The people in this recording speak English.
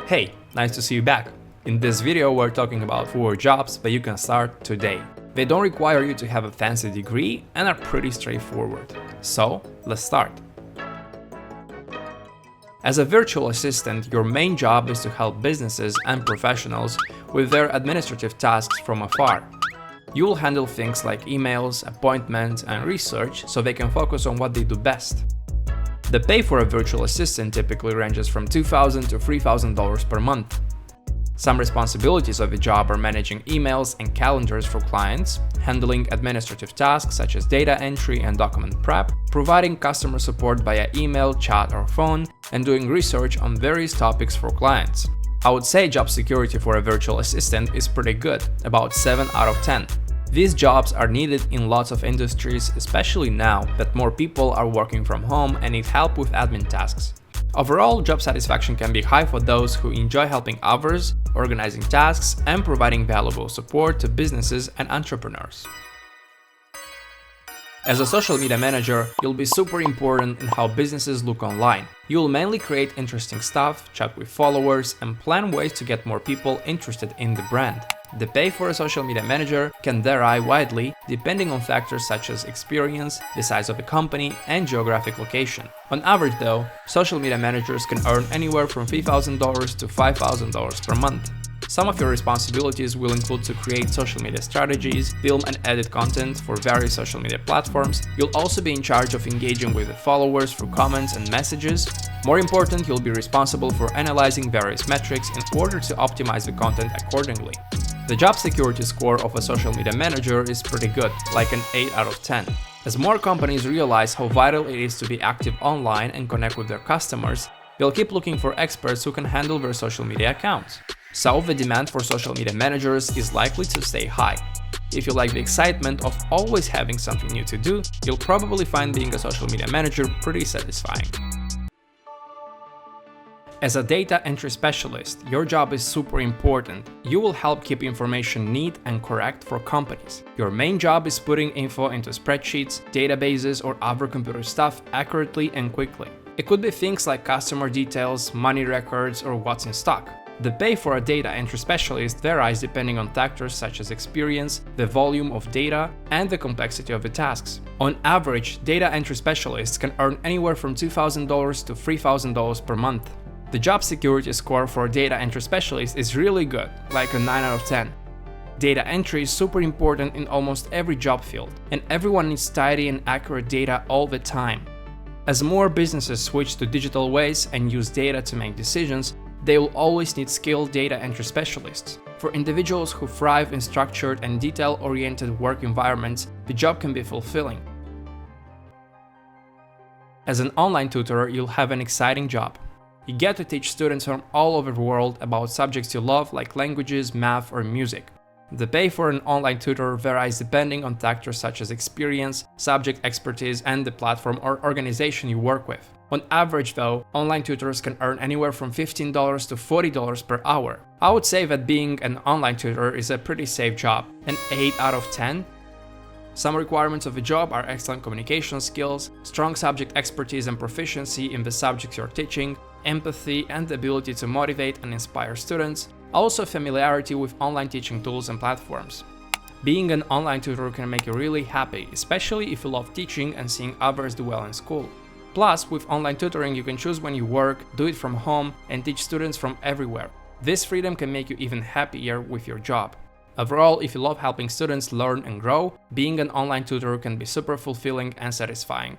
Hey, nice to see you back. In this video, we're talking about 4 jobs that you can start today. They don't require you to have a fancy degree and are pretty straightforward. So, let's start. As a virtual assistant, your main job is to help businesses and professionals with their administrative tasks from afar. You will handle things like emails, appointments, and research so they can focus on what they do best. The pay for a virtual assistant typically ranges from $2,000 to $3,000 per month. Some responsibilities of the job are managing emails and calendars for clients, handling administrative tasks such as data entry and document prep, providing customer support via email, chat, or phone, and doing research on various topics for clients. I would say job security for a virtual assistant is pretty good, about 7 out of 10. These jobs are needed in lots of industries, especially now that more people are working from home and need help with admin tasks. Overall, job satisfaction can be high for those who enjoy helping others, organizing tasks, and providing valuable support to businesses and entrepreneurs. As a social media manager, you'll be super important in how businesses look online. You'll mainly create interesting stuff, chat with followers, and plan ways to get more people interested in the brand. The pay for a social media manager can vary widely depending on factors such as experience, the size of the company, and geographic location. On average though, social media managers can earn anywhere from $3,000 to $5,000 per month. Some of your responsibilities will include to create social media strategies, film and edit content for various social media platforms. You'll also be in charge of engaging with the followers through comments and messages. More important, you'll be responsible for analyzing various metrics in order to optimize the content accordingly. The job security score of a social media manager is pretty good, like an 8 out of 10. As more companies realize how vital it is to be active online and connect with their customers, they'll keep looking for experts who can handle their social media accounts. So the demand for social media managers is likely to stay high. If you like the excitement of always having something new to do, you'll probably find being a social media manager pretty satisfying. As a data entry specialist, your job is super important. You will help keep information neat and correct for companies. Your main job is putting info into spreadsheets, databases, or other computer stuff accurately and quickly. It could be things like customer details, money records, or what's in stock. The pay for a data entry specialist varies depending on factors such as experience, the volume of data, and the complexity of the tasks. On average, data entry specialists can earn anywhere from $2,000 to $3,000 per month. The job security score for a data entry specialist is really good, like a 9 out of 10. Data entry is super important in almost every job field, and everyone needs tidy and accurate data all the time. As more businesses switch to digital ways and use data to make decisions, they will always need skilled data entry specialists. For individuals who thrive in structured and detail-oriented work environments, the job can be fulfilling. As an online tutor, you'll have an exciting job. You get to teach students from all over the world about subjects you love like languages, math, or music. The pay for an online tutor varies depending on factors such as experience, subject expertise, and the platform or organization you work with. On average though, online tutors can earn anywhere from $15 to $40 per hour. I would say that being an online tutor is a pretty safe job, an 8 out of 10. Some requirements of the job are excellent communication skills, strong subject expertise and proficiency in the subjects you're teaching, empathy and the ability to motivate and inspire students, also familiarity with online teaching tools and platforms. Being an online tutor can make you really happy, especially if you love teaching and seeing others do well in school. Plus, with online tutoring you can choose when you work, do it from home, and teach students from everywhere. This freedom can make you even happier with your job. Overall, if you love helping students learn and grow, being an online tutor can be super fulfilling and satisfying.